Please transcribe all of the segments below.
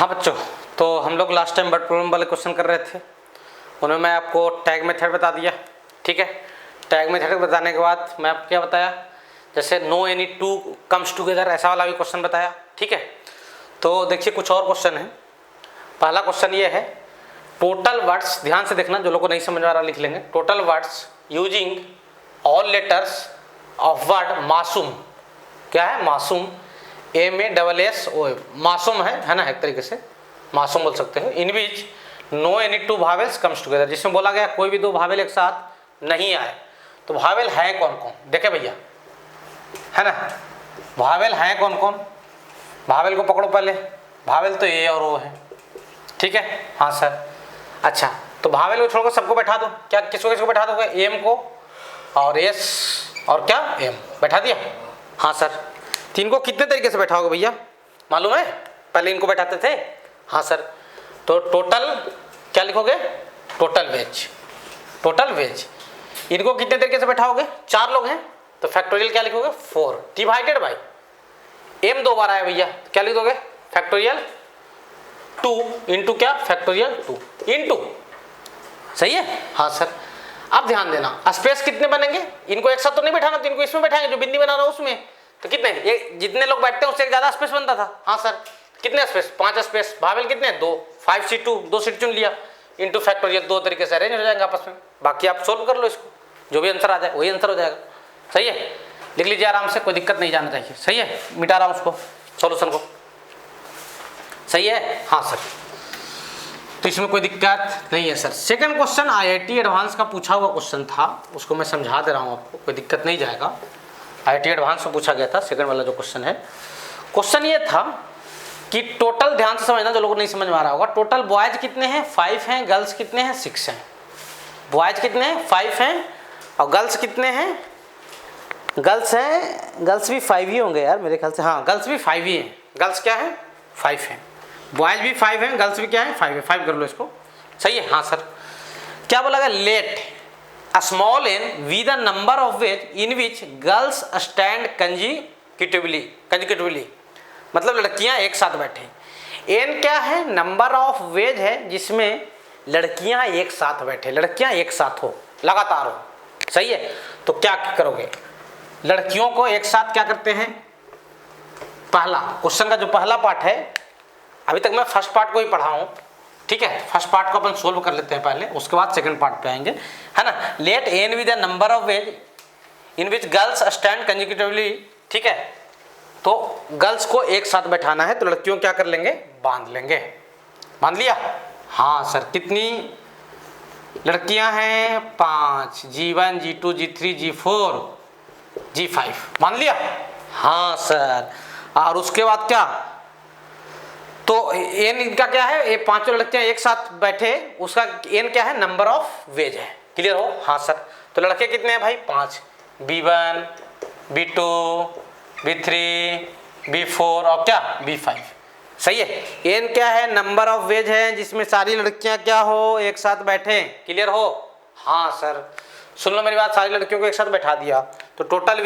हाँ बच्चों, तो हम लोग लास्ट टाइम वर्ड प्रॉब्लम वाले क्वेश्चन कर रहे थे, उन्हें मैं आपको टैग मेथड बता दिया। ठीक है, टैग मेथड बताने के बाद मैं आपको क्या बताया, जैसे no any two comes together ऐसा वाला भी क्वेश्चन बताया। ठीक है, तो देखिए कुछ और क्वेश्चन है। पहला क्वेश्चन ये है, टोटल वर्ड्स, ध्यान से देखना, जो लोग को नहीं समझ आ रहा लिख लेंगे। Total words using all letters of word मासूम, क्या है मासूम, MASSOM, मासूम है ना, एक तरीके से मासूम बोल सकते हैं। In which no any two vowels comes together, जिसमें बोला गया कोई भी दो भावेल एक साथ नहीं आए। तो भावेल है कौन कौन, देखे भैया, है ना, भावेल है कौन कौन, भावेल को पकड़ो पहले। भावेल तो ए और ओ है, ठीक है, हाँ सर। अच्छा, तो भावेल को छोड़कर सबको बैठा दो, क्या किसको किसको बैठा दोगे, एम को और एस और क्या एम बैठा दिया। हाँ सर, तीन को कितने तरीके से बैठाओगे भैया, मालूम है, पहले इनको बैठाते थे। हाँ सर, तो टोटल क्या लिखोगे, टोटल वेज, टोटल वेज। इनको कितने तरीके से बैठाओगे, चार लोग हैं तो फैक्टोरियल क्या लिखोगे 4 डिवाइडेड बाई एम दो बार आया भैया, क्या लिख दोगे फैक्टोरियल 2 इंटू क्या फैक्टोरियल 2 इंटू, सही है। हाँ सर, अब ध्यान देना, स्पेस कितने बनेंगे, इनको एक साथ तो नहीं बैठाना, तो इनको इसमें बैठाएंगे जो बिंदी बना रहा है उसमें। तो कितने, ये जितने लोग बैठते हैं उससे ज्यादा स्पेस बनता था। हाँ सर, कितने स्पेस, 5 स्पेस। भावेल कितने, 2, 5C2 2 सीट चुन लिया, इंटू फैक्टोरियल, दो तरीके से अरेंज हो जाएंगे आपस में। बाकी आप सोल्व कर लो इसको, जो भी आंसर आ जाए वही आंसर हो जाएगा। सही है, लिख लीजिए आराम से, कोई दिक्कत नहीं जाना चाहिए। सही है, मिटा रहा हूँ उसको, सोल्यूशन को। सही है, हाँ सर, तो इसमें कोई दिक्कत नहीं है sir. Second question IIT advance का पूछा हुआ क्वेश्चन था, उसको मैं समझा दे रहा हूँ आपको, कोई दिक्कत नहीं जाएगा। IIT एडवांस में पूछा गया था, सेकंड वाला जो क्वेश्चन है। क्वेश्चन ये था कि टोटल, ध्यान से समझना जो लोगों को नहीं समझ में आ रहा होगा, टोटल बॉयज कितने हैं 5 हैं, गर्ल्स कितने हैं 6 हैं। बॉयज कितने हैं 5 हैं और गर्ल्स कितने हैं, गर्ल्स हैं, गर्ल्स भी 5 ही होंगे यार मेरे ख्याल से। हाँ, गर्ल्स भी 5 ही हैं, गर्ल्स क्या है 5 हैं, बॉयज भी 5 हैं, गर्ल्स भी क्या है 5 है, 5 कर लो इसको। सही है, हाँ सर। क्या बोला गया, let a small n with the number of ways in which girls stand consecutively, मतलब लड़कियां एक साथ बैठे। n क्या है, नंबर ऑफ वेज है जिसमें लड़कियां एक साथ बैठे, लड़कियां एक साथ हो, लगातार हो। सही है, तो क्या करोगे, लड़कियों को एक साथ क्या करते हैं, पहला क्वेश्चन का जो पहला पार्ट है, अभी तक मैं फर्स्ट पार्ट को ही पढ़ा हूं, ठीक है, फर्स्ट पार्ट को अपन सोल्व कर लेते हैं पहले, उसके बाद सेकंड पार्ट पे आएंगे, है ना। Let n with the number of ways in which girls stand consecutively, ठीक है, तो गर्ल्स को एक साथ बैठाना है, तो लड़कियों क्या कर लेंगे, बांध लेंगे। बांध लिया, हाँ सर। कितनी लड़कियां हैं 5, G1 G2 G3 G4 G5, बांध लिया। हाँ सर, और उसके बाद क्या, तो n इनका क्या है, ये पांचों लड़कियां एक साथ बैठे, उसका n क्या है, नंबर ऑफ वेज है। क्लियर हो, हाँ सर। तो लड़के कितने हैं भाई 5, B1 B2 B3 B4 और क्या B5। सही है, n क्या है, नंबर ऑफ वेज है जिसमें सारी लड़कियां क्या हो, एक साथ बैठे। क्लियर हो, हाँ सर। सुन लो मेरी बात, सारी लड़कियों को एक साथ बैठा दिया, तो टोटल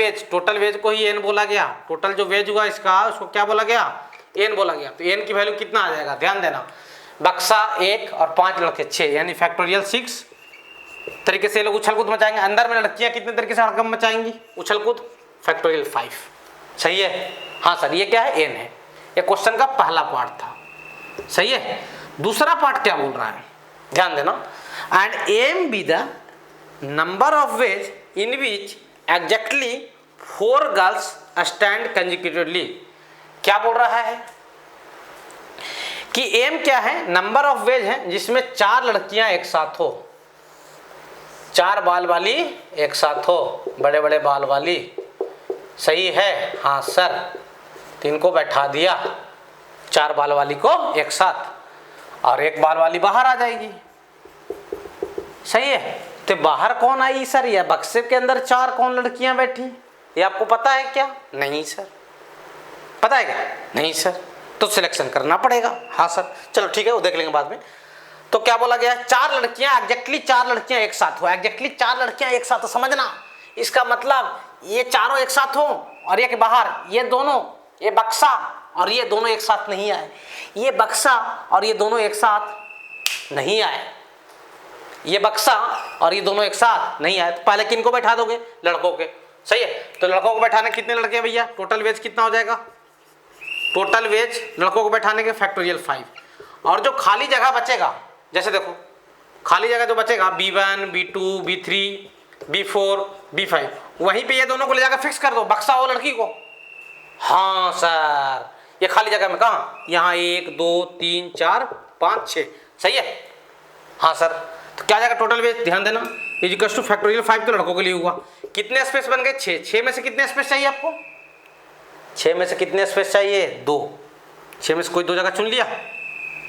वेज को ही n बोला गया। टोटल जो वेज हुआ इसका, उसको क्या बोला गया, n बोला गया। तो n की वैल्यू कितना आ जाएगा, ध्यान देना, बक्सा 1 और 5 लड़के 6, यानी फैक्टोरियल 6 तरीके से लोग उछल कूद मचाएंगे। अंदर में लड़कियां कितने तरीके से हड़कंप मचाएंगी, उछल कूद, फैक्टोरियल 5। सही है, हाँ सर, ये क्या है, n है। ये क्वेश्चन का पहला पार्ट था। सही है, दूसरा पार्ट क्या बोल रहा है, ध्यान देना, and m B the number of ways in which exactly 4 girls stand consecutively. क्या बोल रहा है कि m क्या है, नंबर ऑफ वेज है जिसमें 4 लड़कियां एक साथ हो, 4 बाल वाली एक साथ हो, बड़े बड़े बाल वाली। सही है, हाँ सर। तो इनको बैठा दिया, 4 बाल वाली को एक साथ, और एक बाल वाली बाहर आ जाएगी। सही है, तो बाहर कौन आई सर, या बक्से के अंदर 4 कौन लड़कियां बैठी, ये आपको पता है क्या, नहीं सर, पता है क्या, नहीं सर, तो सिलेक्शन करना पड़ेगा। हाँ सर, चलो ठीक है, वो देख लेंगे बाद में। तो क्या बोला गया, 4 लड़कियां, एग्जैक्टली 4 लड़कियां एक साथ हो, एग्जैक्टली 4 लड़कियां एक साथ हो, समझना, इसका मतलब ये चारों एक साथ हो और ये के बाहर, ये दोनों, ये बक्सा और ये दोनों एक साथ नहीं आए, ये बक्सा और ये दोनों एक साथ नहीं आए, ये बक्सा और ये दोनों एक साथ नहीं आए, तो पहले किनको बैठा दोगे? लड़कों के। सही है, तो लड़कों को बैठाने कितने लड़के हैं भैया? टोटल वेज कितना हो जाएगा? टोटल वेज लड़कों को बैठाने के फैक्टोरियल 5। और जो खाली जगह बचेगा, जैसे देखो खाली जगह जो बचेगा B1 B2 B3 B4 B5, वहीं पे ये दोनों को ले जाकर फिक्स कर दो, बक्सा हो लड़की को। हाँ सर, ये खाली जगह में कहाँ? यहाँ 1 2 3 4 5 6। सही है, हाँ सर। तो क्या जाएगा टोटल वेज? ध्यान देना, इक्वल टू फैक्टोरियल 5 तो लड़कों के लिए हुआ। कितने स्पेस बन गए? 6। 6 में से कितने स्पेस चाहिए आपको? 6 में से कितने स्पेस चाहिए? 2। 6 में से कोई 2 जगह चुन लिया।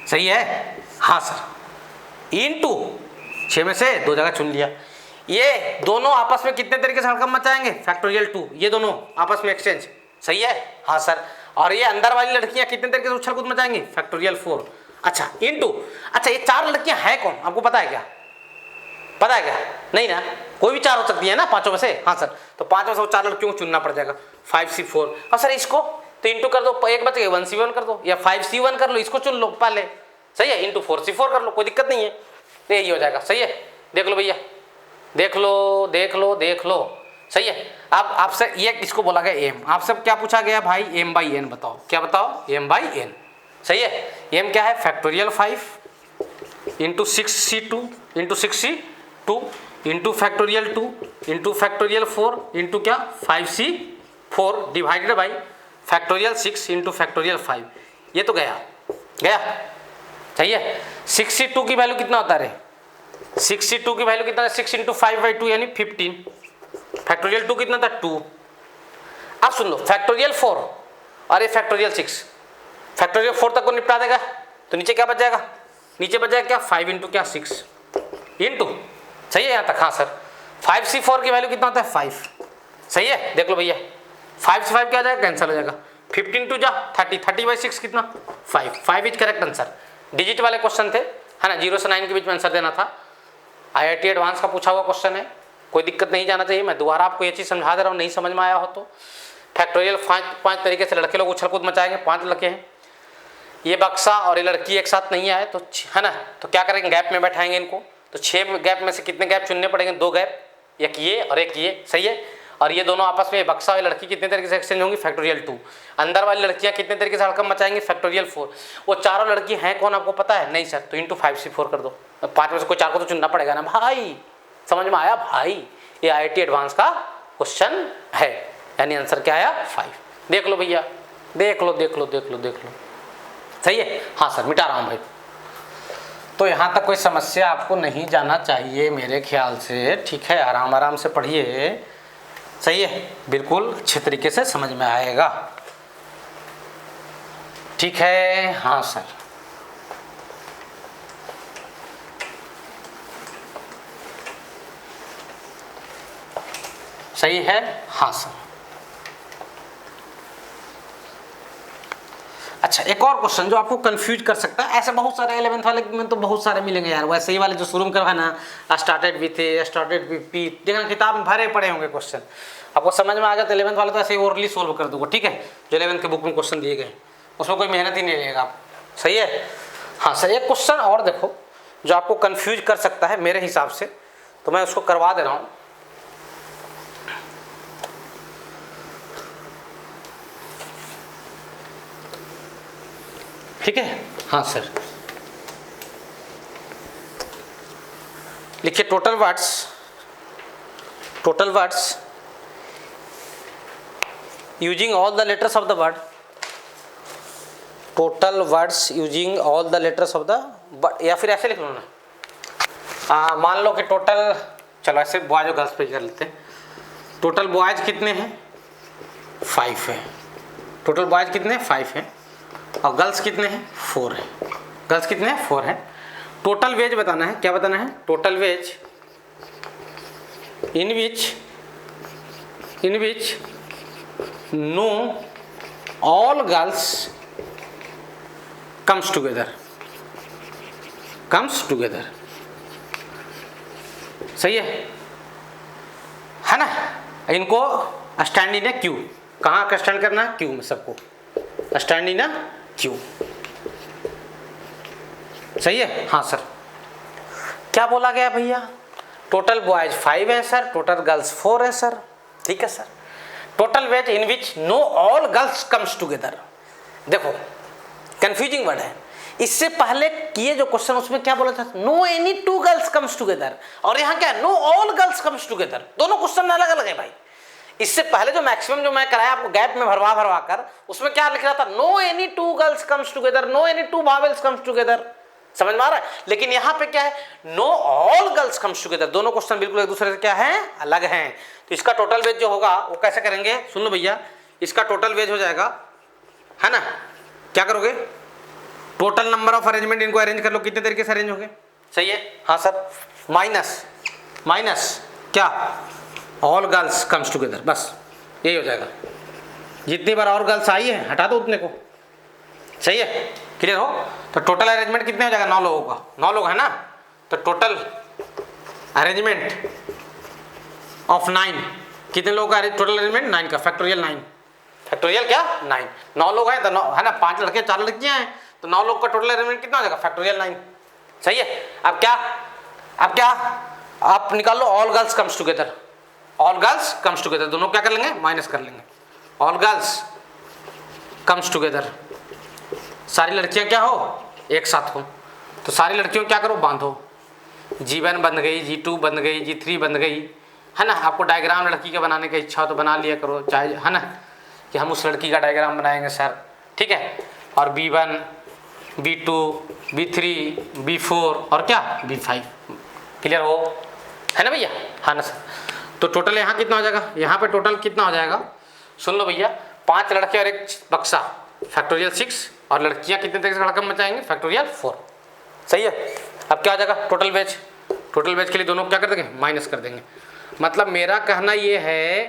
सही है, हाँ सर। इनटू 6 में से 2 जगह चुन लिया। ये दोनों आपस में कितने तरीके से हड़कंप मचाएंगे? फैक्टोरियल 2। ये दोनों आपस में एक्सचेंज। सही है, हाँ सर। और ये अंदर वाली लड़कियां कितने तरीके से उछल कूद मचाएंगी? फैक्टोरियल 4। अच्छा, इनटू, अच्छा ये 4 लड़कियां हैं कौन? आपको पता है क्या? पता है क्या? नहीं ना, कोई भी 4 हो सकती है ना 5 में से। हाँ सर, तो 5 में से वो 4 लड़कियों को चुनना पड़ जाएगा। 5C4। और सर इसको तो इंटू कर दो, एक बच गए 1C1 कर दो, या 5C1 कर लो, इसको चुन लो पहले। सही है, इंटू 4C4 कर लो, कोई दिक्कत नहीं है, तो यही हो जाएगा। सही है, देख लो भैया, देख लो देख लो देख लो। सही है। अब आपसे ये इसको बोला गया एम, आपसे क्या पूछा गया भाई? m/n बताओ। क्या बताओ? m/n। सही है, m क्या है? Factorial 5 into 6C2 into 6C2 into factorial 2 into factorial 4 into क्या? 5C4 divided by factorial 6 into factorial 5। ये तो गया गया। सही है, 6C2 की वैल्यू कितना होता है? 6C2 की वैल्यू कितना है? 6 इंटू 5/2 यानी 15। फैक्टोरियल 2 कितना था? 2। अब सुन लो, फैक्टोरियल 4 और ये फैक्टोरियल 6, फैक्टोरियल 4 तक को निपटा देगा, तो नीचे क्या बच जाएगा? नीचे बच जाएगा क्या? 5 इंटू क्या? 6 इंटू। सही है यहाँ तक? हाँ सर। 5C4 की वैल्यू कितना होता है? 5। सही है, देख लो भैया, 5 से 5 क्या हो जाएगा? कैंसिल हो जाएगा। 15 टू जा 30, 30/6 कितना? 5। 5 इज करेक्ट आंसर। डिजिट वाले क्वेश्चन थे, है ना, 0 से 9 के बीच में आंसर देना था। IIT एडवांस का पूछा हुआ क्वेश्चन है, कोई दिक्कत नहीं जाना चाहिए। मैं दोबारा आपको ये चीज़ समझा दे रहा हूँ, नहीं समझ में आया हो तो। फैक्टोरियल 5 तरीके से लड़के लोग उछल कूद मचाएंगे, 5 लड़के हैं। ये बक्सा और ये लड़की एक साथ नहीं आए तो, है ना, तो क्या करेंगे? गैप में बैठाएंगे इनको। तो 6 गैप में से कितने गैप चुनने पड़ेंगे? 2 गैप, एक ये और एक ये। सही है, और ये दोनों आपस में, बक्सा वाली लड़की कितने तरीके से एक्सचेंज होंगी? फैक्टोरियल 2। अंदर वाली लड़कियां कितने तरीके से हड़कंप मचाएंगी? फैक्टोरियल 4। वो चारों लड़की हैं कौन आपको पता है? नहीं सर, तो इंटू 5C4 कर दो। 5 में से कोई 4 को तो चुनना पड़ेगा ना भाई। समझ में आया भाई? ये IIT एडवांस का क्वेश्चन है, यानी आंसर क्या आया? 5। देख लो भैया, देख लो देख लो देख लो देख लो। सही है, हाँ सर, मिटा रहा हूँ भाई। तो यहाँ तक कोई समस्या आपको नहीं जाना चाहिए मेरे ख्याल से। ठीक है, आराम आराम से पढ़िए। सही है, बिल्कुल अच्छे तरीके से समझ में आएगा। ठीक है, हाँ सर। सही है, हाँ सर। अच्छा, एक और क्वेश्चन जो आपको कंफ्यूज कर सकता है, ऐसे बहुत सारे 11th वाले में तो बहुत सारे मिलेंगे यार। वैसे ही वाले जो शुरू में करवा ना, started with A, started with P, देखना किताब में भरे पड़े होंगे क्वेश्चन। आपको समझ में आ गया तो 11th वाले तो ऐसे ही ओरली सोल्व कर दूंगा। ठीक है, जो 11th के बुक में क्वेश्चन दिए गए उसमें कोई मेहनत ही नहीं लगेगा आप। सही है, हाँ सर। एक क्वेश्चन और देखो जो आपको कंफ्यूज कर सकता है मेरे हिसाब से, तो मैं उसको करवा दे रहा हूँ। ठीक है, हाँ सर। लिखिए total words using all the letters of the word. Total words using all the letters of the, या फिर ऐसे लिख लो ना। मान लो कि टोटल, चलो ऐसे बॉयज और गर्ल्स पे कर लेते हैं। टोटल बॉयज कितने हैं? 5 है। टोटल बॉयज कितने हैं? 5 हैं। और गर्ल्स कितने हैं? 4 हैं। गर्ल्स कितने हैं? 4 हैं। टोटल वेज बताना है। क्या बताना है? Total veg in which no all girls comes together. सही है ना? इनको स्टैंड इन है क्यू। कहाँ का स्टैंड करना है? क्यू में सबको। Stand in a Q. सही है, हाँ सर। क्या बोला गया भैया, टोटल बॉयज 5 है सर, टोटल गर्ल्स 4 है सर। ठीक है sir. Total veg in which no all girls comes together. देखो कंफ्यूजिंग वर्ड है। इससे पहले किए जो क्वेश्चन उसमें क्या बोला था, no any 2 girls comes together, और यहाँ क्या है, no all girls comes together. दोनों क्वेश्चन अलग अलग है भाई। इससे पहले जो मैक्सिमम जो मैं कराया आपको गैप में भरवा कर, उसमें क्या लिख रहा था, no any 2 girls comes together, no any 2 vowels comes together. समझ में आ रहा है। लेकिन यहाँ पे क्या है, no all girls comes together. दोनों क्वेश्चन बिल्कुल एक दूसरे से क्या है, अलग हैं। तो इसका टोटल वेज जो होगा वो कैसे करेंगे, सुन लो भैया। इसका टोटल वेज हो जाएगा, है ना, क्या करोगे, टोटल नंबर ऑफ अरेंजमेंट, इनको अरेंज कर लो, कितने तरीके से अरेंज होंगे। सही है, हाँ सर। माइनस क्या, ऑल गर्ल्स कम्स टुगेदर, बस यही हो जाएगा। जितनी बार और गर्ल्स आई है हटा दो उतने को। सही है, क्लियर हो। तो टोटल अरेंजमेंट कितने हो जाएगा, 9 लोगों का, 9 लोग है ना। तो टोटल अरेंजमेंट ऑफ 9, कितने लोगों का टोटल अरेंजमेंट, 9 का, फैक्टोरियल 9, फैक्टोरियल क्या 9, 9 लोग हैं तो 9 है ना, 5 लड़के 4 लड़कियां हैं, तो 9 लोग का टोटल अरेंजमेंट कितना हो जाएगा, फैक्टोरियल 9। सही है। अब क्या आप निकाल लो, all girls comes together, all girls comes together, दोनों क्या कर लेंगे, माइनस कर लेंगे। ऑल गर्ल्स कम्स टुगेदर, सारी लड़कियां क्या हो, एक साथ हो, तो सारी लड़कियों क्या करो, बांधो। G1 बन गई, G2 बन गई, G3 बन गई, है ना। आपको डायग्राम लड़की का बनाने का इच्छा हो तो बना लिया करो, चाहे, है ना, कि हम उस लड़की का डायग्राम बनाएंगे सर, ठीक है। और B1, B2, B3, B4 और क्या, B5। क्लियर हो, है ना भैया, हाँ ना सर। तो टोटल यहाँ कितना हो जाएगा, यहाँ पे टोटल कितना हो जाएगा, सुन लो भैया, 5 लड़के और एक बक्सा, फैक्टोरियल 6, और लड़कियाँ कितने तरीके से रकम बचाएंगे, फैक्टोरियल 4। सही है। अब क्या हो जाएगा, टोटल वेज, टोटल वेज के लिए दोनों क्या कर देंगे, माइनस कर देंगे। मतलब मेरा कहना ये है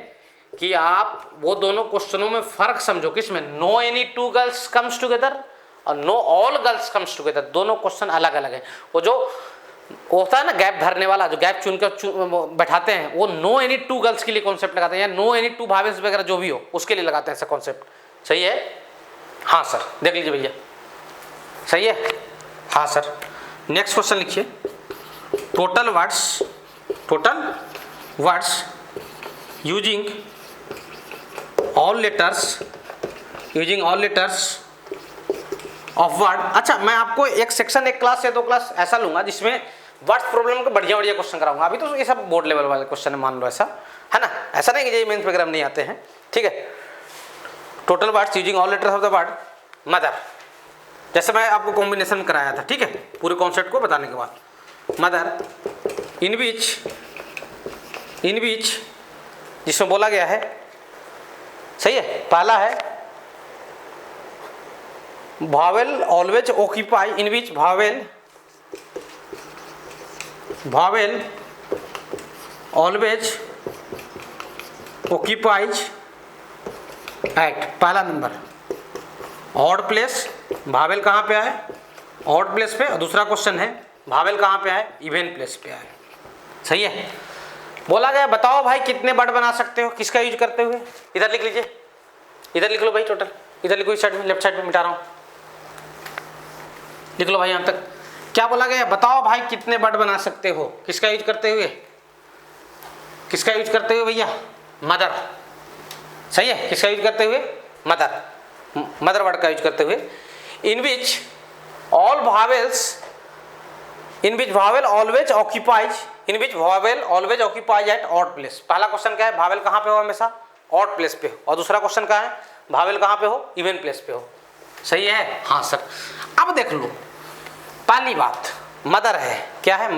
कि आप वो दोनों क्वेश्चनों में फर्क समझो, किसमें, no any 2 girls comes together और no all girls comes together, दोनों क्वेश्चन अलग अलग है। वो जो होता है ना गैप भरने वाला, जो गैप चुन कर बैठाते हैं, वो नो एनी 2 गर्ल्स के लिए कॉन्सेप्ट लगाते हैं, या नो एनी 2 वावेल्स वगैरह जो भी हो उसके लिए लगाते हैं ऐसा कॉन्सेप्ट। सही है, हाँ सर, देख लीजिए भैया। सही है, हाँ सर। नेक्स्ट क्वेश्चन लिखिए, total words using all letters of word. अच्छा, मैं आपको एक सेक्शन, एक क्लास या 2 क्लास ऐसा लूंगा जिसमें वर्ड्स प्रॉब्लम के बढ़िया क्वेश्चन कराऊंगा। अभी तो ये सब बोर्ड लेवल वाले क्वेश्चन है, मान लो, ऐसा है ना, ऐसा नहीं कि जेईई मेंस वगैरह नहीं आते हैं, ठीक है। Total words using all letters of the word mother, जैसे मैं आपको कॉम्बिनेशन में कराया था, ठीक है, पूरे कॉन्सेप्ट को बताने के बाद। मदर इन विच जिसमें बोला गया है, सही है, पहला है vowel always occupy, in which vowel always occupies eight, पहला नंबर। ऑड प्लेस, भावेल कहाँ पे आए, ऑड प्लेस पे। और दूसरा क्वेश्चन है भावेल कहाँ पे आए, इवन प्लेस पे आए। सही है। बोला गया बताओ भाई कितने वर्ड बना सकते हो, किसका यूज करते हुए। इधर लिख लीजिए, इधर लिख लो भाई, टोटल इधर लिखो, इस साइड में, लेफ्ट साइड में मिटा रहा हूँ, लिख लो भाई यहाँ तक। क्या बोला गया, बताओ भाई कितने वर्ड बना सकते हो, किसका यूज करते हुए, किसका यूज करते हुए भैया, मदर। सही है, किसका यूज करते हुए, मदर वर्ड का यूज करते हुए। In which all vowels, in which vowel always occupies, in which vowel always occupies at odd place. पहला क्वेश्चन क्या है, भावेल कहाँ पे हो, हमेशा ऑड प्लेस पे हो। और दूसरा क्वेश्चन क्या है, भावेल कहाँ पे हो, इवन प्लेस पे हो। सही है, हाँ सर। अब देख लो, पहली बात मदर है, क्या है,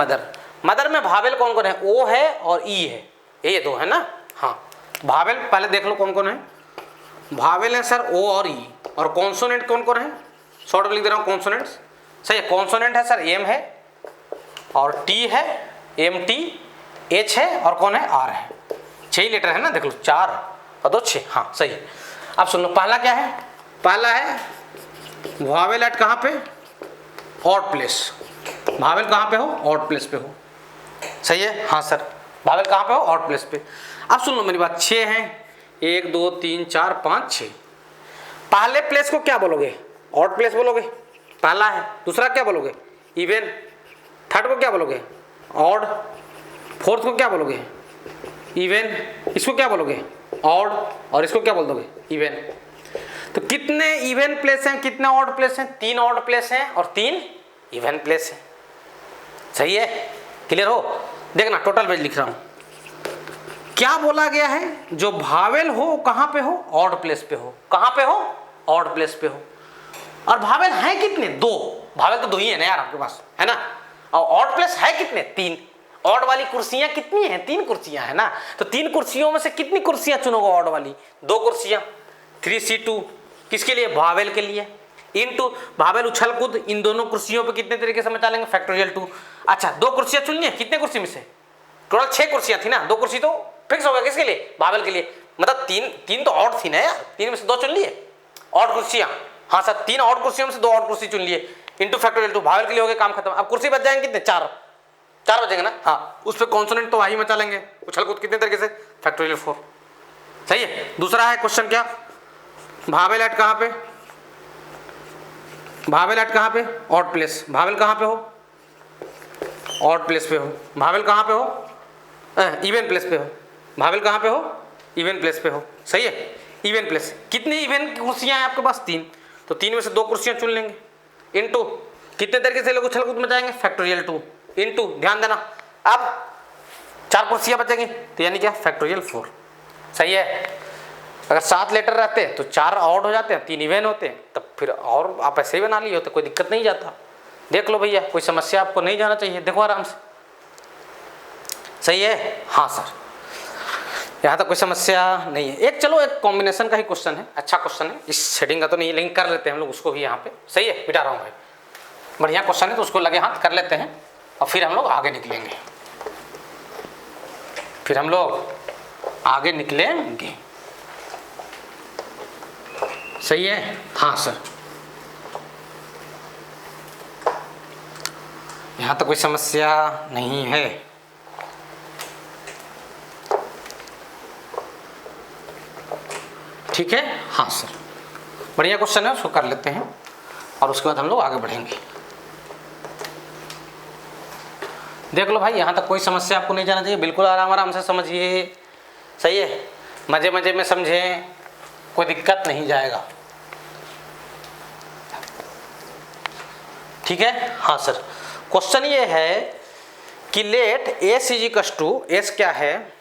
मदर में भावेल कौन कौन है, ओ है और ई है, ये 2 है ना। हाँ, भावेल पहले देख लो कौन कौन है, भावेल है सर ओ और ई, और कॉन्सोनेंट कौन कौन है, शॉर्ट में लिख दे रहा हूँ कॉन्सोनेंट्स। सही है, कॉन्सोनेंट है सर एम है और टी है, एम टी, एच है और कौन है, आर है। 6 लेटर है ना, देख लो, 4 और 2 6, हाँ सही है। अब सुन लो, पहला क्या है, पहला है भावेल एट कहाँ पे, ऑड प्लेस। भावेल कहाँ पे हो, ऑड प्लेस पे हो। सही है, हाँ सर, भावेल कहाँ पे हो, ऑड प्लेस पे। अब सुन लो मेरी बात, 6 हैं, 1 2 3 4 5 6। पहले प्लेस को क्या बोलोगे? ऑड प्लेस बोलोगे, पहला है। दूसरा क्या बोलोगे? इवन। थर्ड को क्या बोलोगे? ऑड। फोर्थ को क्या बोलोगे? इवन। इसको क्या बोलोगे? ऑड। और इसको क्या बोल दोगे? इवन। तो कितने इवन प्लेस हैं, कितने ऑड प्लेस हैं? 3 ऑड प्लेस हैं और 3 इवन प्लेस हैं। सही है? क्लियर हो? देखना टोटल वेज लिख रहा हूं। क्या बोला गया है? जो भावेल हो कहां पे हो? ऑड प्लेस पे हो। कहां पे हो? ऑड प्लेस पे हो। और भावेल हैं कितने? 2। भावेल तो 2 ही है ना यार आपके पास, है ना। और ऑड प्लेस है कितने? 3। ऑड वाली कुर्सियां कितनी हैं? 3 कुर्सियां है ना। तो 3 कुर्सियों में से कितनी कुर्सियां चुनोगे ऑड वाली? 2 कुर्सियां। 3C2 किसके लिए? भावेल के लिए। इनटू भावेल उछल कूद, इन दोनों कुर्सियों पे कितने तरीके से मचा लेंगे? फैक्टोरियल 2। अच्छा 2 कुर्सियां चुन लिए, कितने कुर्सी में से? टोटल 6 कुर्सियां थी ना, 2 कुर्सी तो फिक्स हो गया। किसके लिए? भावेल के लिए। मतलब 3 तो ऑड थी ना यार, 3 में से 2 चुन लिए ऑड कुर्सियां। हाँ सर, 3 ऑड कुर्सियों में से 2 ऑड कुर्सी चुन लिए, इंटू फैक्टोरियल 2। भावेल के लिए हो गया, काम खत्म। अब कुर्सी बच जाएंगे कितने? 4 बचेंगे ना। हाँ, उस पर कॉन्सोनेंट तो वही मचा लेंगे, उछल कूद कितने तरीके से? फैक्टोरियल 4। सही है। दूसरा है क्वेश्चन क्या? भावेल एट कहां पे? भावेल एट कहां पे? Odd place. भावेल कहां पे हो? ऑड प्लेस पे हो। भावेल कहां पे हो? इवन प्लेस पे हो। भावेल कहां पे हो? इवन प्लेस पे हो। सही है। Even place. कितनी इवन कुर्सियां हैं आपके पास? 3। तो 3 में से 2 कुर्सियां चुन लेंगे, इनटू कितने तरीके से लोग उछल कूद मचाएंगे? फैक्टोरियल 2। इनटू ध्यान देना, अब 4 कुर्सियां बचेंगी, तो यानी क्या? फैक्टोरियल 4। सही है। अगर 7 लेटर रहते तो 4 ऑड हो जाते हैं, 3 इवन होते हैं, तब फिर और आप ऐसे ही बना लिए होते, कोई दिक्कत नहीं जाता। देख लो भैया, कोई समस्या आपको नहीं जाना चाहिए, देखो आराम से। सही है? हाँ सर, यहाँ तक कोई समस्या नहीं है। एक चलो एक कॉम्बिनेशन का ही क्वेश्चन है, अच्छा क्वेश्चन है, इस शेडिंग का तो नहीं, लेकिन कर लेते हैं हम लोग उसको भी यहाँ पे। सही है, बिठा रहा हूँ भाई, बढ़िया क्वेश्चन है तो उसको लगे हाथ कर लेते हैं और फिर हम लोग आगे निकलेंगे। फिर हम लोग आगे निकलेंगे। सही है? हाँ सर, यहाँ तो कोई समस्या नहीं है। ठीक है? हाँ सर, बढ़िया क्वेश्चन है, उसको कर लेते हैं और उसके बाद हम लोग आगे बढ़ेंगे। देख लो भाई, यहाँ तक कोई समस्या आपको नहीं जाना चाहिए, बिल्कुल आराम आराम से समझिए। सही है? मजे मजे में समझें, कोई दिक्कत नहीं जाएगा। ठीक है? हाँ सर, क्वेश्चन ये है कि let S is equal to, S क्या है?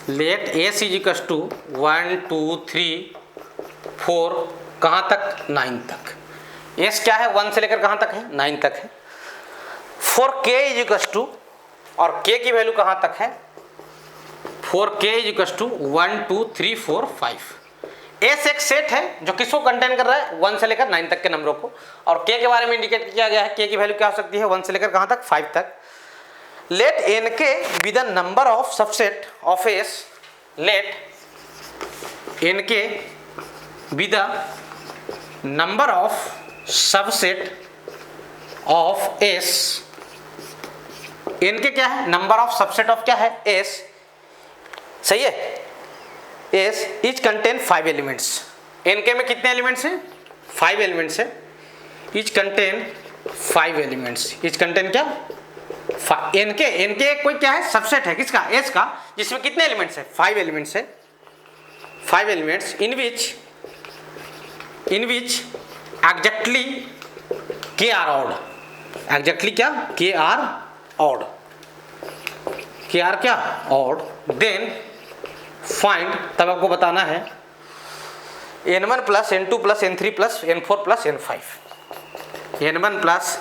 Let S is equal to 1 2 3 4 कहाँ तक? 9 तक। एस क्या है? 1 से लेकर कहाँ तक है? 9 तक है। फॉर के इज इक्वल टू, और के की वैल्यू कहाँ तक है? फॉर के इज इक्वल टू 1 2 3 4 5। एस एक सेट है जो किसको कंटेन कर रहा है? 1 से लेकर 9 तक के नंबरों को। और के बारे में इंडिकेट किया गया है, के की वैल्यू क्या हो सकती है? 1 से लेकर कहाँ तक? 5 तक। Let N K be the number of subset of S, let N K be the number of subset of S. N K क्या है? नंबर ऑफ सबसेट ऑफ क्या है? एस। सही है? S each contain 5 elements. N के में कितने elements हैं? 5 एलिमेंट्स है। Each contain 5 elements. Each contain क्या? एन के कोई क्या है? सबसेट है किसका? एस का, जिसमें कितने एलिमेंट्स है? 5 एलिमेंट्स है। 5 elements in which exactly K are odd. Exactly क्या? के आर ऑड। के आर क्या? ऑड। देन फाइंड, तब आपको बताना है n1 plus n2 plus n3 plus n4 plus n5। n1 plus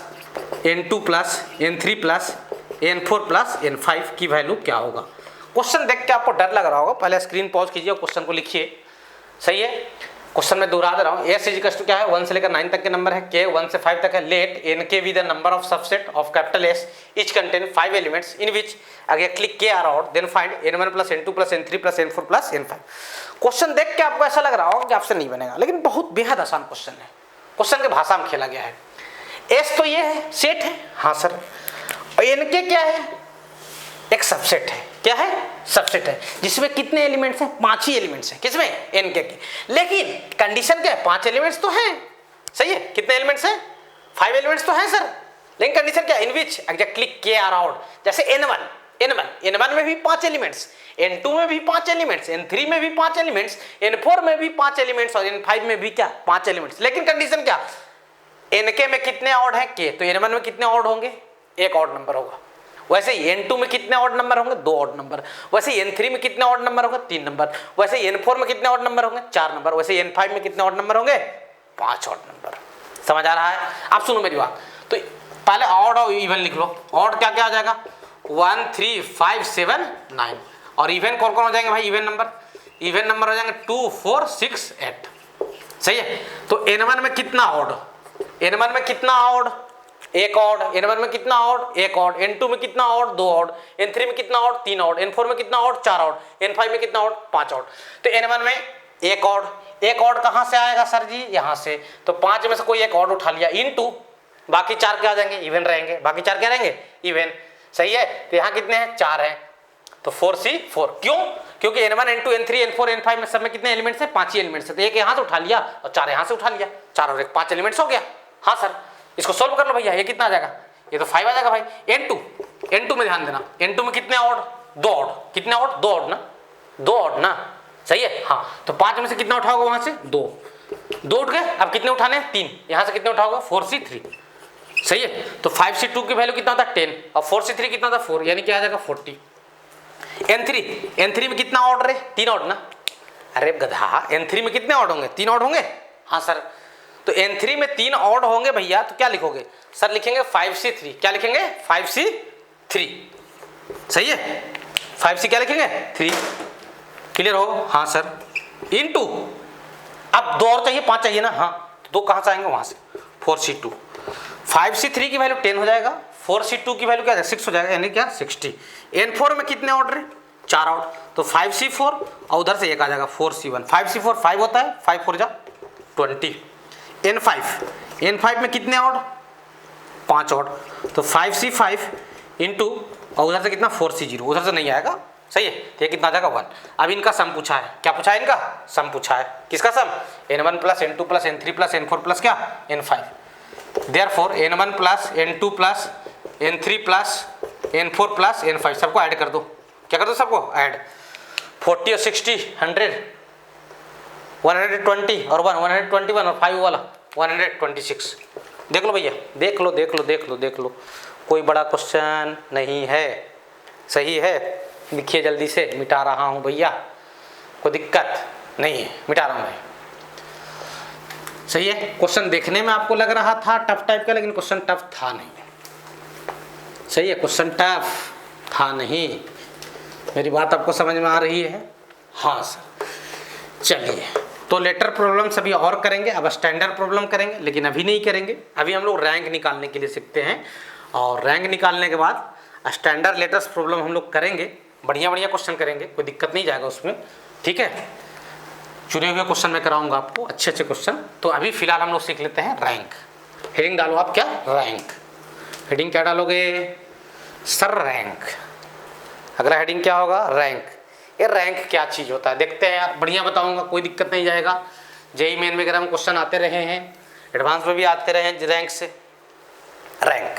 n2 plus n3 plus n4 plus n5 की value क्या होगा? क्वेश्चन देख के आपको डर लग रहा होगा, पहले स्क्रीन पॉज कीजिए और क्वेश्चन को लिखिए। सही है? क्वेश्चन में दोहरा दे रहा हूँ। एस इज इक्वल टू क्या है? 1 से लेकर 9 तक के नंबर है। के 1 से 5 तक है। Let N K be the number of subset of capital S each contain 5 elements in which exactly K are odd. Then find n1 plus n2 plus n3 plus n4 plus n5। Question देख के आपको ऐसा लग रहा होगा कि आपसे नहीं बनेगा, लेकिन बहुत बेहद आसान क्वेश्चन है। क्वेश्चन के भाषा में खेला गया है। एस तो ये है, सेट है। हाँ सर। और एन के क्या है? एक सबसेट है। क्या है, सबसेट है, जिसमें कितने एलिमेंट्स हैं, 5 ही एलिमेंट्स हैं, किसमें, एन के। लेकिन कंडीशन क्या है, 5 एलिमेंट्स तो हैं, सही है, कितने एलिमेंट्स हैं, 5 एलिमेंट्स तो हैं सर, लेकिन कंडीशन क्या, इन which exactly K are out, जैसे n1 में भी 5 एलिमेंट्स, n2 में भी 5 एलिमेंट्स, n3 में भी 5 एलिमेंट्स, n4 में भी 5 एलिमेंट्स और n5 में भी क्या, 5 एलिमेंट्स। लेकिन कंडीशन क्या, nk में कितने ऑड है, k, तो n1 में कितने ऑड होंगे, एक ऑड नंबर होगा। वैसे ही n2 में कितने ऑड नंबर होंगे, 2 ऑड नंबर। वैसे ही n3 में कितने ऑड नंबर होंगे, 3 नंबर। वैसे ही n4 में कितने ऑड नंबर होंगे, 4 नंबर। वैसे ही n5 में कितने ऑड नंबर होंगे, 5 ऑड नंबर। समझ आ रहा है? आप सुनो मेरी बात, तो पहले ऑड और इवन लिख लो। ऑड क्या क्या आ जाएगा, 1 3 5 7 9, और इवन कौन कौन हो जाएंगे भाई, इवन नंबर हो जाएंगे 2 4 6 8। सही है, तो n1 में कितना ऑड, n1 में कितना ऑड, एक ऑड, n1 में कितना ऑड, एक ऑड, n2 में कितना ऑड, 2 ऑड, n3 में कितना ऑड, 3 ऑड, n4 में कितना ऑड, 4 ऑड, n5 में कितना ऑड, 5 ऑड। तो n1 में एक ऑड कहां से आएगा सर जी, यहां से, तो 5 में से कोई एक ऑड उठा लिया, इनटू बाकी 4 क्या आ जाएंगे, इवन रहेंगे, बाकी 4 क्या रहेंगे, इवन। सही है, तो यहाँ कितने हैं, 4 हैं, तो 4c4। क्यों, क्योंकि n1 n2 n3 n4 n5 में सब में कितने एलिमेंट्स हैं, 5 ही एलिमेंट्स हैं, तो एक यहाँ से उठा लिया और 4 यहाँ से उठा लिया, 4 और 1 5 एलिमेंट्स हो गया। हाँ सर, इसको सोल्व कर लो भैया, ये कितना आ जाएगा, ये तो 5 आ जाएगा भाई। n2 में ध्यान देना, n2 में कितने ऑड, 2 ऑड, कितने ऑड, 2 ऑड ना, 2 ऑड ना, सही है। हाँ, तो 5 में से कितना उठाओगे, वहां से 2 उठ गए, अब कितने उठाने हैं, 3, यहाँ से कितने उठाओगे, 4c3। सही है, तो 5c2 की वैल्यू कितना था, 10, और 4c3 कितना था, 4, यानी क्या आ जाएगा 40। n3 में कितना ऑड रहे, 3 ऑड ना, अरे गधा, n3 में कितने ऑड होंगे, 3 ऑड होंगे। हाँ सर, तो n3 में 3 ऑड होंगे भैया, तो क्या लिखोगे सर, लिखेंगे 5c3, क्या लिखेंगे 5c3। सही है, 5c क्या लिखेंगे 3, क्लियर हो। हाँ सर, इनटू, अब 2 और चाहिए, 5 चाहिए ना, हाँ, 2 कहाँ से आएंगे, वहाँ से, 4c2। 5c3 की वैल्यू 10 हो जाएगा, 4c2 की वैल्यू क्या है, 6 हो जाएगा, यानी क्या 60। n4 में कितने ऑर्डर है, 4 ऑर्डर, तो 5c4 और उधर से एक आ जाएगा 4c1। 5c4 5 होता है, 5 4 जा 20। n5 में कितने ऑर्डर, 5 ऑर्डर, तो 5c5 इंटू और उधर से कितना 4c0, उधर से नहीं आएगा। सही है, तो ये कितना आ जाएगा 1। अब इनका सम पूछा है, क्या पूछा है, इनका सम पूछा है, किसका सम, n1 plus n2 plus n3 plus n4 plus क्या n5। Therefore n1 plus n2 plus n3 plus n4 plus n5 सबको ऐड कर दो, क्या कर दो सबको ऐड, 40 और 60 100 120 और 121 और 5 वाला 126। देख लो भैया, देख लो, कोई बड़ा क्वेश्चन नहीं है। सही है, लिखिए जल्दी से, मिटा रहा हूँ भैया, कोई दिक्कत नहीं है, मिटा रहा हूँ भाई। सही है, क्वेश्चन देखने में आपको लग रहा था टफ टाइप का, लेकिन क्वेश्चन टफ था नहीं। सही है, क्वेश्चन टफ था नहीं, मेरी बात आपको समझ में आ रही है। हाँ सर, चलिए, तो लेटर प्रॉब्लम सभी और करेंगे, अब स्टैंडर्ड प्रॉब्लम करेंगे, लेकिन अभी नहीं करेंगे। अभी हम लोग रैंक निकालने के लिए सीखते हैं, और रैंक निकालने के बाद स्टैंडर्ड लेटर्स प्रॉब्लम हम लोग करेंगे, बढ़िया क्वेश्चन करेंगे, कोई दिक्कत नहीं जाएगा उसमें, ठीक है। चुने हुए क्वेश्चन मैं कराऊंगा आपको, अच्छे क्वेश्चन। तो अभी फिलहाल हम लोग सीख लेते हैं रैंक। हेडिंग डालो आप, क्या रैंक, हेडिंग क्या डालोगे सर, रैंक। अगला हेडिंग क्या होगा, रैंक। ये रैंक क्या चीज़ होता है देखते हैं यार, बढ़िया बताऊंगा, कोई दिक्कत नहीं जाएगा। जेई मेन वगैरह में क्वेश्चन आते रहे हैं, एडवांस में भी आते रहे हैं रैंक से। रैंक,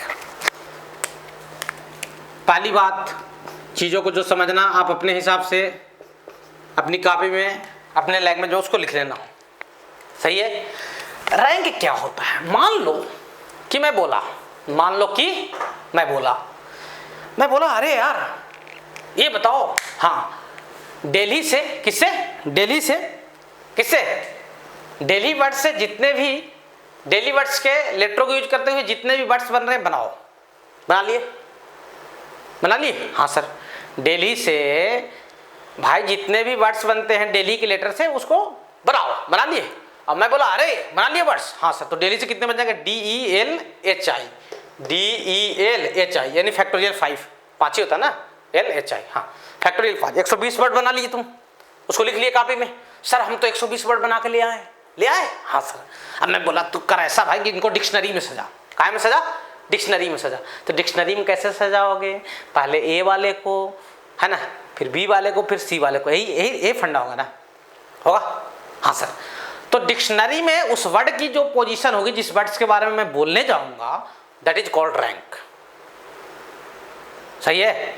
पहली बात, चीज़ों को जो समझना आप अपने हिसाब से अपनी कॉपी में अपने लैंग्वेज में उसको लिख लेना। सही है, रैंक क्या होता है, मान लो कि मैं बोला, मैं बोला अरे यार ये बताओ, हाँ, दिल्ली से किससे, दिल्ली वर्ड्स से जितने भी दिल्ली वर्ड्स के लेटरों को यूज करते हुए जितने भी वर्ड्स बन रहे हैं बनाओ। बना लिए हाँ सर, दिल्ली से भाई जितने भी वर्ड्स बनते हैं दिल्ली के लेटर से उसको बना लिए। अब मैं बोला अरे बना लिए वर्ड्स, हाँ सर, तो दिल्ली से कितने बन जाएंगे, DELHI यानी फैक्टोरियल 5 ही होता है ना, LHI, हाँ फैक्टोरियल 5, 120 वर्ड बना लिए तुम, उसको लिख लिए कॉपी में। सर हम तो 120 वर्ड बना के ले आए, हाँ सर। अब मैं बोला तू कर ऐसा भाई कि इनको डिक्शनरी में सजा, काय में सजा, डिक्शनरी में सजा। तो डिक्शनरी में कैसे सजाओगे, पहले ए वाले को है ना, फिर बी वाले को, फिर सी वाले को, यही फंडा होगा ना, होगा। हाँ सर। तो डिक्शनरी में उस वर्ड की जो पोजीशन होगी, जिस वर्ड्स के बारे में मैं बोलने जाऊंगा, दैट इज कॉल्ड रैंक। सही है,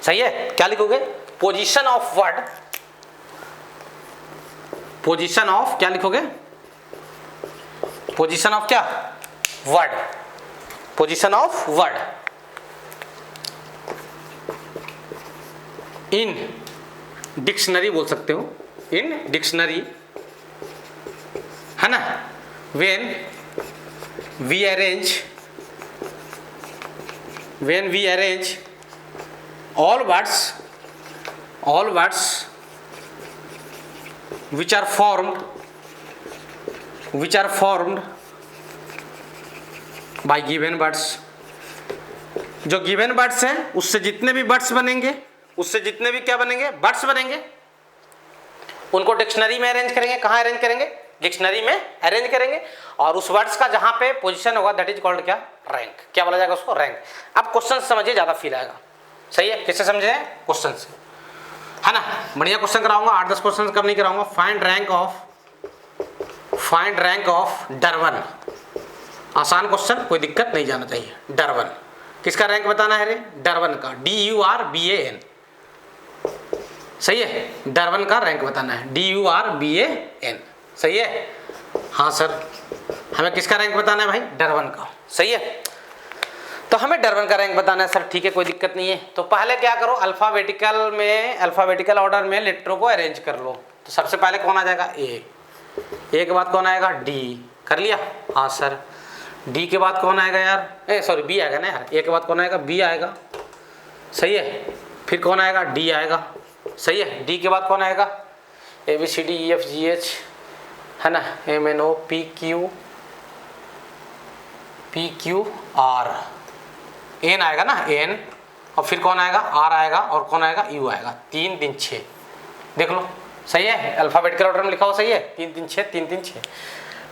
सही है। क्या लिखोगे? Position of word, position of, क्या लिखोगे? पोजीशन ऑफ क्या? Word, position of word in dictionary बोल सकते हो, इन डिक्शनरी, है ना। When we arrange all words which are formed by given words, जो गिवन वर्ड्स हैं उससे जितने भी वर्ड्स बनेंगे, उससे जितने भी क्या बनेंगे? वर्ड्स बनेंगे, उनको डिक्शनरी में अरेंज करेंगे। कहाँ अरेंज करेंगे? डिक्शनरी में अरेंज करेंगे। और उस वर्ड्स का जहां पे पोजीशन होगा, दैट इज कॉल्ड क्या? रैंक। क्या बोला जाएगा उसको? रैंक। अब क्वेश्चन समझिए, ज्यादा फील आएगा। सही है, किससे समझे? क्वेश्चन से, है ना। बढ़िया क्वेश्चन कराऊंगा, 8-10 क्वेश्चन कम नहीं कराऊंगा। Find rank of डरवन। आसान क्वेश्चन, कोई दिक्कत नहीं जाना चाहिए। डरवन, किसका रैंक बताना है रे? डरवन का, DURBAN। सही है, डरवन का रैंक बताना है, DURBAN। सही है। हाँ सर, हमें किसका रैंक बताना है भाई? डरवन का। सही है, तो हमें डरवन का रैंक बताना है सर। ठीक है, कोई दिक्कत नहीं है। तो पहले क्या करो, अल्फाबेटिकल ऑर्डर में लेटरों को अरेंज कर लो। तो सबसे पहले कौन आ जाएगा? ए के बाद कौन आएगा? डी। कर लिया? हाँ सर। डी के बाद कौन आएगा यार? बी आएगा ना यार। ए के बाद कौन आएगा? बी आएगा। सही है। फिर कौन आएगा? डी आएगा। सही है। डी के बाद कौन आएगा? ABCDEFGH, है ना, MNO PQR, N आएगा ना, N। और फिर कौन आएगा? R आएगा। और कौन आएगा? U आएगा। 3 3 6, देख लो। सही है, अल्फाबेटिकल ऑर्डर में लिखा हो। सही है, 3 3 6, 3 3 6,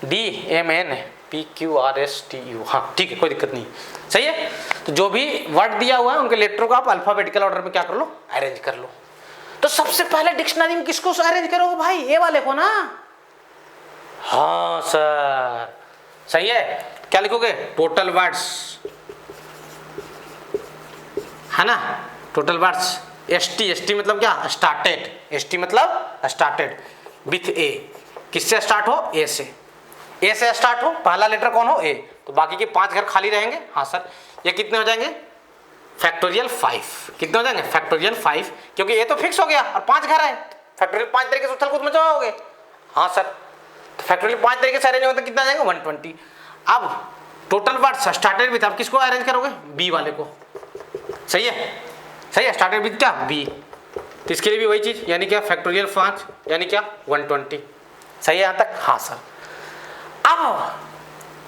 DMNPQRSTU। हाँ ठीक है, कोई दिक्कत नहीं। सही है। तो जो भी वर्ड दिया हुआ है उनके लेटरों को आप अल्फाबेटिकल ऑर्डर में क्या कर लो? अरेंज कर लो। तो सबसे पहले डिक्शनरी में किसको अरेंज करोगे भाई? ए वाले को ना। हाँ सर, सही है। क्या लिखोगे? टोटल वर्ड्स, है ना, टोटल वर्ड्स। ST मतलब क्या? स्टार्टेड। ST मतलब स्टार्टेड विथ ए। किससे स्टार्ट हो? ए से। ए से स्टार्ट हो, पहला लेटर कौन हो? ए। तो बाकी के 5 घर खाली रहेंगे। हाँ सर। ये कितने हो जाएंगे? फैक्टोरियल 5। कितने हो जाएंगे? फैक्टोरियल 5, क्योंकि ये तो फिक्स हो गया और 5 घर है। फैक्टोरियल 5 तरीके से उथल कूद में जाओगे। हाँ सर। तो फैक्टोरियल 5 तरीके से अरेंज होगा तो कितना आ जाएगा? 120। अब टोटल वर्ड्स स्टार्टेड विथ, आप किसको अरेंज करोगे? बी वाले को। सही है, सही है। स्टार्टेड विथ क्या? बी। तो इसके लिए भी वही चीज, यानी क्या? फैक्टोरियल 5 यानी क्या? 120। सही है यहाँ तक? हाँ सर। अब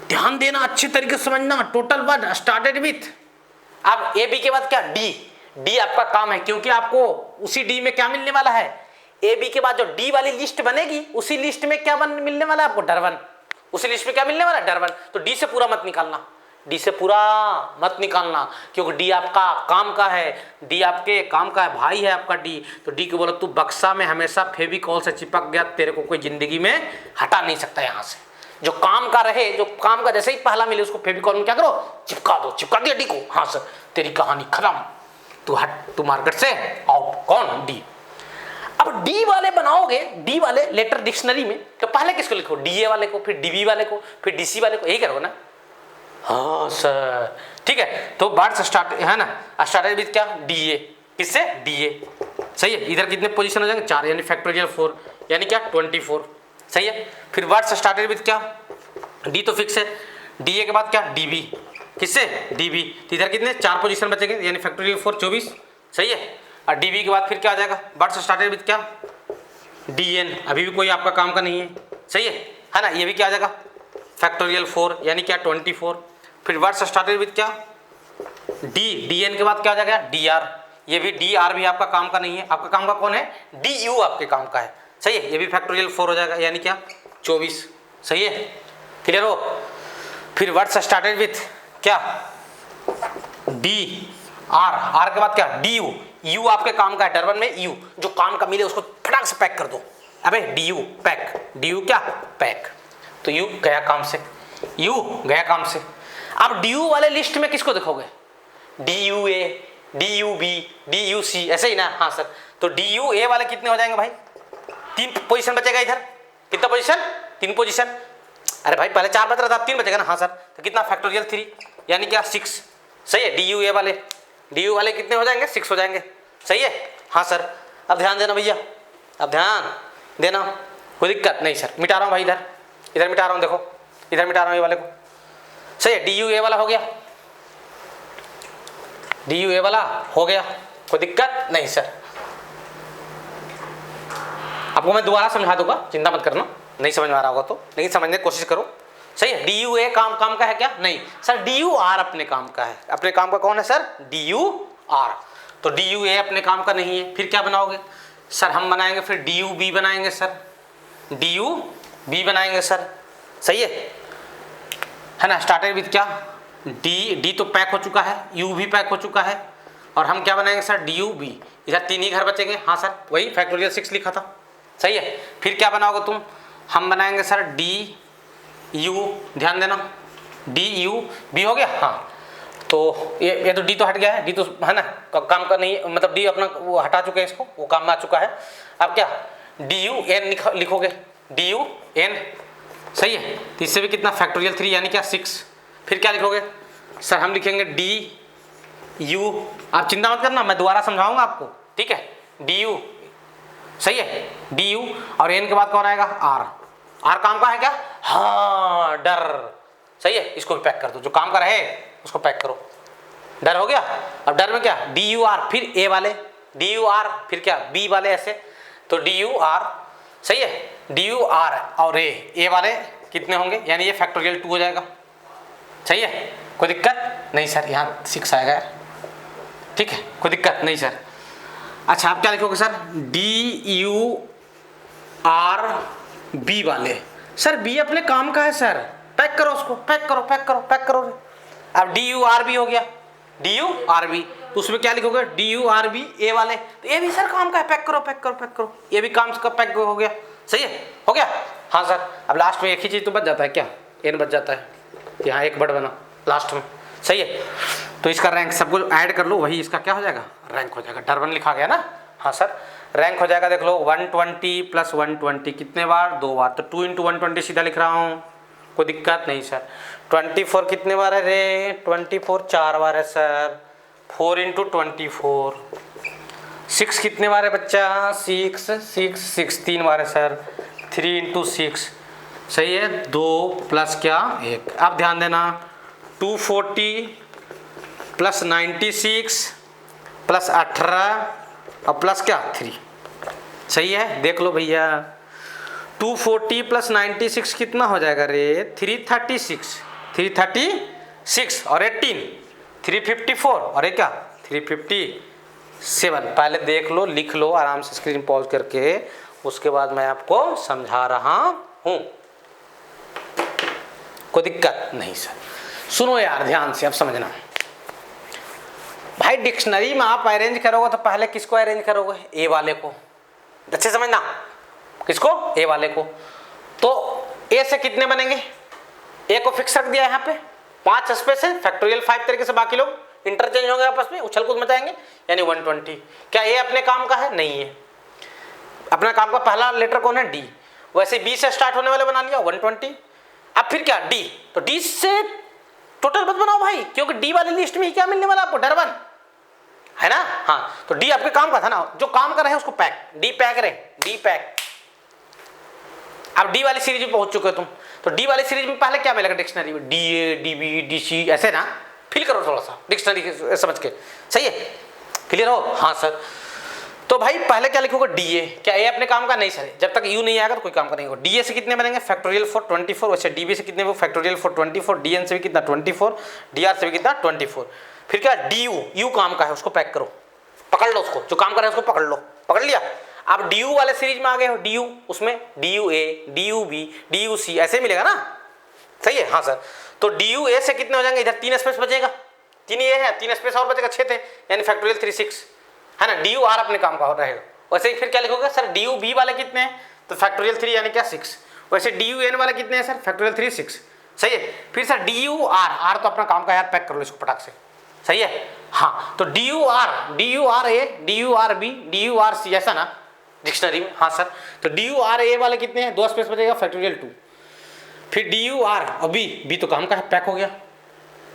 ध्यान देना, अच्छी तरीके से समझना। टोटल वर्ड स्टार्टेड विथ, अब ए बी के बाद क्या? डी। डी आपका काम है, क्योंकि आपको उसी डी में क्या मिलने वाला है? ए बी के बाद जो डी वाली लिस्ट बनेगी, उसी लिस्ट में क्या मिलने वाला है आपको? डरवन। उसी लिस्ट में क्या मिलने वाला है? डरवन। तो डी से पूरा मत निकालना, डी से पूरा मत निकालना, क्योंकि डी आपका काम का है, डी आपके काम का है, भाई है आपका डी। तो डी को बोलो तू बक्सा में हमेशा फेविकॉल से चिपक गया, तेरे को कोई जिंदगी में हटा नहीं सकता यहाँ से। जो काम का रहे, जो काम का जैसे ही पहला मिले उसको फेविकॉल में क्या करो? चिपका दो। चिपका दिया डी को। हाँ सर, तेरी कहानी खत्म, तू हट, तू मार्केट से आउट। कौन? डी। अब डी वाले बनाओगे, डी वाले लेटर डिक्शनरी में, तो पहले किसको लिखो? डीए वाले को, फिर डीबी वाले को, फिर डीसी वाले को, यही करोगे ना। हाँ सर, ठीक है। तो वर्ड्स स्टार्ट, है ना, स्टार्टेड विथ क्या? डीए। किससे? डीए। सही है। इधर कितने पोजीशन हो जाएंगे? 4, यानी फैक्टोरियल 4, यानी क्या? 24। सही है। फिर वर्ड्स स्टार्टेड विथ क्या? डी तो फिक्स है। डीए के बाद क्या? डीबी। किससे? डीबी। तो इधर कितने? 4 पोजीशन बचेंगे, यानी फैक्टोरियल 4 24। सही है। और डीबी के बाद फिर क्या आ जाएगा? वर्ड्स स्टार्टेड विथ क्या? डीएन। अभी भी कोई आपका काम का नहीं है। सही है ना। ये भी क्या आ जाएगा? फैक्टोरियल 4, यानी क्या? 24। फिर वर्ड्स स्टार्टेड विथ क्या? डी। डीएन के बाद क्या आ जाएगा? डीआर। ये भी डीआर भी आपका काम का नहीं है। आपका काम का कौन है? डीयू आपके काम का है। सही है। ये भी फैक्टोरियल 4 हो जाएगा, यानी क्या? 24। सही है, क्लियर हो। फिर वर्ड्स स्टार्टेड विथ क्या? D R. आर के बाद क्या? डी यू, यू आपके काम का है डरबन में, यू जो काम का मिले उसको फटाक से पैक कर दो। अबे D you pack, D you क्या पैक, तो यू गया काम से, यू गया काम से। अब डी यू वाले लिस्ट में किसको देखोगे, D U A, D U B, D U C, ऐसे ही ना। हाँ सर, तो डी यू ए वाले कितने हो जाएंगे भाई, 3 पोजीशन बचेगा इधर, कितना पोजीशन, 3 पोजीशन। अरे भाई पहले 4 बच रहा था, 3 बचेगा ना। हाँ सर, तो कितना फैक्टोरियल 3 यानी क्या 6, सही है। डी यू ए वाले, डी यू वाले कितने हो जाएंगे, 6 हो जाएंगे, सही है। हाँ सर, अब ध्यान देना भैया, अब ध्यान देना, कोई दिक्कत नहीं सर। मिटा रहा हूँ भाई, इधर इधर मिटा रहा हूँ, देखो इधर मिटा रहा हूँ ये वाले को, सही है। डी यू ए वाला हो गया, डी यू ए वाला हो गया, कोई दिक्कत नहीं सर। आपको मैं दोबारा समझा दूंगा, चिंता मत करना, नहीं समझ में आ रहा होगा तो, लेकिन समझने की कोशिश करो, सही है। डी यू ए काम का है क्या, नहीं सर। डी यू आर अपने काम का है, अपने काम का कौन है सर, डी यू आर। तो डी यू ए अपने काम का नहीं है, फिर क्या बनाओगे सर, हम बनाएंगे फिर डी यू बी बनाएंगे सर, डी यू बी बनाएंगे सर, सही है ना। स्टार्टेड विथ क्या, डी तो पैक हो चुका है, यू भी पैक हो चुका है, और हम क्या बनाएंगे सर, डी यू बी। इधर 3 ही घर बचेंगे। हाँ सर, वही फैक्टोरियल 6 लिखा था, सही है। फिर क्या बनाओगे तुम, हम बनाएंगे सर डी यू, ध्यान देना, डी यू बी हो गया। हाँ, तो ये तो डी तो हट गया है, डी तो है ना काम का नहीं, मतलब डी अपना वो हटा चुके हैं, इसको वो काम में आ चुका है। अब क्या, डी यू एन लिखोगे, डी यू एन, सही है। तो इससे भी कितना फैक्टोरियल 3 यानी क्या 6। फिर क्या लिखोगे सर, हम लिखेंगे डी यू, आप चिंता मत करना, मैं दोबारा समझाऊंगा आपको, ठीक है। डी यू, सही है, डी यू, और एन के बाद कौन आएगा, आर। आर काम का है क्या, हाँ डर, सही है। इसको भी पैक कर दो, जो काम का रहे उसको पैक करो, डर हो गया। अब डर में क्या, डी यू आर, फिर ए वाले, डी यू आर, फिर क्या बी वाले, ऐसे। तो डी यू आर, सही है, डी यू आर और ए वाले कितने होंगे, यानी ये फैक्टोरियल 2 हो जाएगा, सही है। कोई दिक्कत नहीं सर, यहाँ 6 आएगा यार, ठीक है, कोई दिक्कत नहीं सर। अच्छा, आप क्या लिखोगे sir, D U R B वाले, सर बी अपने काम का है सर, पैक करो उसको, पैक करो पैक करो पैक करो। अब डी यू आर बी हो गया, डी यू आर बी, तो उसमें क्या लिखोगे, डी यू आर बी ए वाले, तो ये भी सर काम का है, पैक करो पैक करो पैक करो, ये भी काम का पैक हो गया, सही है, हो गया। हाँ सर, अब लास्ट में एक ही चीज़ तो बच जाता है, क्या एन बच जाता है, यहाँ एक वर्ड बना लास्ट में, सही है। तो इसका रैंक सबको ऐड कर लो, वही इसका क्या हो जाएगा, रैंक हो जाएगा। डर 1 लिखा गया ना, हाँ सर, रैंक हो जाएगा। देख लो 120 + 120 कितने बार, 2 बार, तो 2 × 120 सीधा लिख रहा हूँ, कोई दिक्कत नहीं सर। 24 कितने बार है रे, 24 4 बार है सर, 4 × 24। 6 कितने बार है बच्चा, 6 3 बार है सर, 3 × 6, सही है, 2 + क्या 1। अब ध्यान देना, 240 + 96 + 18 और प्लस क्या 3, सही है। देख लो भैया, 240 + 96 कितना हो जाएगा रे, 336 और 18 354 और ये क्या 357। पहले देख लो, लिख लो आराम से, स्क्रीन पॉज करके, उसके बाद मैं आपको समझा रहा हूँ, कोई दिक्कत नहीं सर। सुनो यार ध्यान से, अब समझना भाई, डिक्शनरी में आप अरेंज करोगे तो पहले किसको अरेंज करोगे, ए वाले को, अच्छे समझना, किसको, ए वाले को। तो ए से कितने बनेंगे, ए को फिक्स रख दिया यहाँ पे, 5 स्पेस है, फैक्टोरियल 5 तरीके से बाकी लोग इंटरचेंज होंगे आपस में, उछल कूद मचाएंगे, यानी 120। क्या ए अपने काम का है, नहीं है, अपने काम का पहला लेटर कौन है, डी, वैसे बी से स्टार्ट होने वाले बना लिया 120। अब फिर क्या डी, तो डी से टोटल मत बनाओ भाई, क्योंकि डी वाली लिस्ट में क्या मिलने वाला आपको, डर 1 है ना। हाँ, तो डी आपके काम का था ना, जो काम कर रहे हैं उसको पैक, डी पैक रहे, डी पैक। अब डी वाली सीरीज में पहुंच चुके हो तुम, तो डी वाली सीरीज में पहले क्या मिलेगा डिक्शनरी में, D A, D B, D C, ऐसे ना फिल करो थोड़ा सा डिक्शनरी समझ के, सही है, क्लियर हो। हाँ सर, तो भाई पहले क्या लिखोगे, डी ए। क्या ए अपने काम का, नहीं सर, जब तक यू नहीं आएगा तो कोई काम का नहीं होगा। डी ए से कितने बनेंगे, फैक्टोरियल 4 24, वैसे डी बी से कितने, फैक्टोरियल 4 24, डी एन से भी कितना 24, डी आर से भी कितना 24। फिर क्या डी यू, यू काम का है, उसको पैक करो, पकड़ लो उसको, जो काम कर रहा है उसको पकड़ लो, पकड़ लिया। आप डी यू वाले सीरीज में आ गए हो, डी यू, उसमें D U A, D U B, D U C, ऐसे मिलेगा ना, सही है। हाँ सर, तो डी यू ए से कितने हो जाएंगे, इधर 3 स्पेस बचेगा, 3 ये है, 3 स्पेस और बचेगा, 6 थे, यानी फैक्टोरियल 3 6, है ना, डी यू आर अपने काम का रहेगा। वैसे ही फिर क्या लिखोगे सर, डी यू बी वाले कितने हैं, तो फैक्टोरियल 3 यानी क्या 6। वैसे डी यू एन वाले कितने हैं सर, फैक्टोरियल 3 6। सही है। फिर sir D U R, R तो अपना काम का यार, पैक कर लो इसको फटाक से। सही है। हाँ, तो D U R A, D U R B, D U R C, ऐसा ना डिक्शनरी में। हाँ सर, तो डी यू आर ए वाले कितने हैं, 2 स्पेस बचेगा, फैक्टोरियल 2। फिर डी यू आर और बी, बी तो काम का है, पैक हो गया,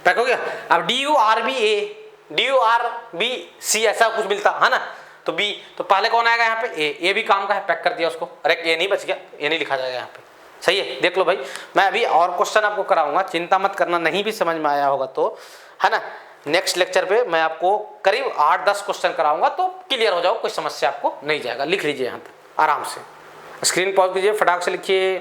पैक हो गया। अब D U R B A, D U R B C, ऐसा कुछ मिलता है ना, तो बी, तो पहले कौन आएगा यहाँ पे, ए भी काम का है, पैक कर दिया उसको। अरे ए नहीं बच गया, ए नहीं लिखा जाएगा यहाँ पे। सही है, देख लो भाई, मैं अभी और क्वेश्चन आपको कराऊंगा, चिंता मत करना, नहीं भी समझ में आया होगा तो, है ना, नेक्स्ट लेक्चर पे मैं आपको करीब 8-10 क्वेश्चन कराऊंगा, तो क्लियर हो जाओ, कोई समस्या आपको नहीं जाएगा। लिख लीजिए यहाँ तक आराम से, स्क्रीन पॉज कीजिए, फटाक से लिखिए।